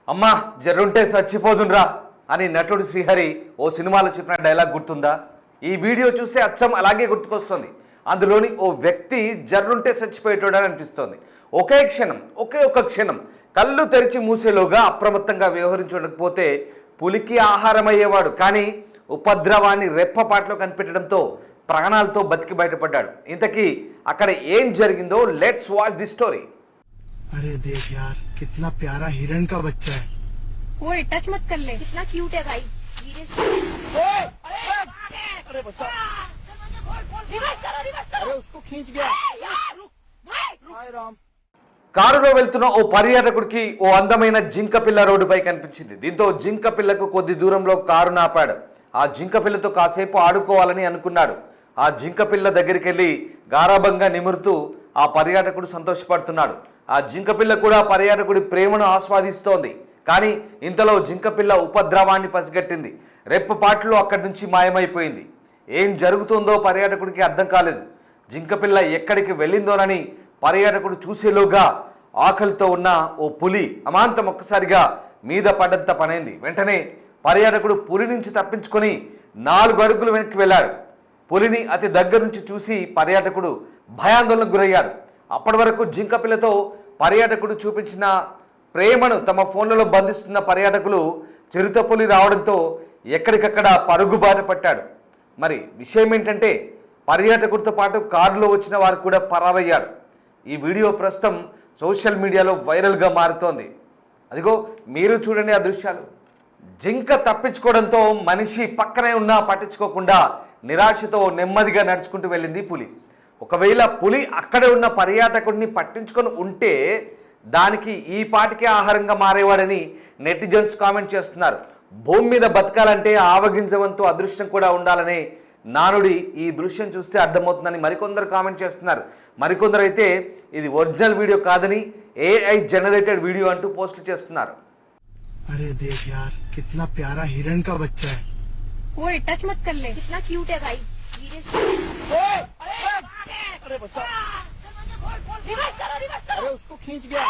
అమ్మా జర్రుంటే చచ్చిపోదున్రా అని నటుడు శ్రీహరి ఓ సినిమాలో చెప్పిన డైలాగ్ గుర్తుందా? ఈ వీడియో చూస్తే అచ్చం అలాగే గుర్తుకొస్తుంది. అందులోని ఓ వ్యక్తి జర్రుంటే చచ్చిపోయేటోడని అనిపిస్తోంది. ఒకే క్షణం కళ్ళు తెరిచి మూసేలోగా అప్రమత్తంగా వ్యవహరించకపోతే పులికి ఆహారం అయ్యేవాడు. కానీ ఉపద్రవాన్ని రెప్పపాట్లో కనిపెట్టడంతో ప్రాణాలతో బతికి బయటపడ్డాడు. ఇంతకీ అక్కడ ఏం జరిగిందో లెట్స్ వాచ్ ది స్టోరీ. अरे देख यार कितना प्यारा हिरण का बच्चा है। वो टच मत कर ले, कितना क्यूट है भाई। धीरे से। अरे बच्चा, रिवर्स करो। अरे उसको खींच गया। हाय राम। కారులో వెళ్తున్న ఓ పర్యాటకుడికి ఓ అందమైన జింక పిల్ల రోడ్డుపై కనిపించింది. దీంతో జింక పిల్లకు కొద్ది దూరంలో కారు ఆపాడు. ఆ జింక పిల్లతో కాసేపు ఆడుకోవాలని అనుకున్నాడు. ఆ జింక పిల్ల దగ్గరికి వెళ్ళి గారాబంగా నిమురుతూ ఆ పర్యాటకుడు సంతోషపడుతున్నాడు. ఆ జింక పిల్ల కూడా పర్యాటకుడి ప్రేమను ఆస్వాదిస్తోంది. కానీ ఇంతలో జింక పిల్ల ఉపద్రవాన్ని పసిగట్టింది. రెప్పపాట్లో అక్కడి నుంచి మాయమైపోయింది. ఏం జరుగుతుందో పర్యాటకుడికి అర్థం కాలేదు. జింక పిల్ల ఎక్కడికి వెళ్ళిందోనని పర్యాటకుడు చూసేలోగా ఆకలితో ఉన్న ఓ పులి అమాంతం ఒక్కసారిగా మీద పడ్డంత పనైంది. వెంటనే పర్యాటకుడు పులి నుంచి తప్పించుకొని 4 అడుగులు వెనక్కి వెళ్ళాడు. పులిని అతి దగ్గర నుంచి చూసి పర్యాటకుడు భయాందోళనకు గురయ్యాడు. అప్పటి వరకు జింక పిల్లతో పర్యాటకుడు చూపించిన ప్రేమను తమ ఫోన్లలో బంధిస్తున్న పర్యాటకులు చిరుత పులి రావడంతో ఎక్కడికక్కడ పరుగుబాట పట్టాడు. మరి విషయం ఏంటంటే పర్యాటకుడితో పాటు కారులో వచ్చిన వారు కూడా పరారయ్యారు. ఈ వీడియో ప్రస్తుతం సోషల్ మీడియాలో వైరల్గా మారుతోంది. అదిగో మీరు చూడండి ఆ దృశ్యాలు. జింక తప్పించుకోవడంతో మనిషి పక్కనే ఉన్నా పట్టించుకోకుండా నిరాశతో నెమ్మదిగా నడుచుకుంటూ వెళ్ళింది పులి. ఒకవేళ పులి అక్కడే ఉన్న పర్యాటకుడిని పట్టించుకొని ఉంటే దానికి ఈ పాటికే ఆహారంగా మారేవాడని నెటిజన్స్ కామెంట్ చేస్తున్నారు. భూమి మీద బతకాలంటే ఆవగింజవంతు అదృష్టం కూడా ఉండాలనే నానుడి ఈ దృశ్యం చూస్తే అర్థమవుతుందని మరికొందరు కామెంట్ చేస్తున్నారు. మరికొందరు అయితే ఇది ఒరిజినల్ వీడియో కాదని AI జనరేటెడ్ వీడియో అంటూ పోస్టులు చేస్తున్నారు. अरे देख यार कितना प्यारा हिरण का बच्चा है। वो टच मत कर ले, कितना क्यूट है भाई। धीरे से। अरे बच्चा, रिवर्स करो। अरे उसको खींच गया।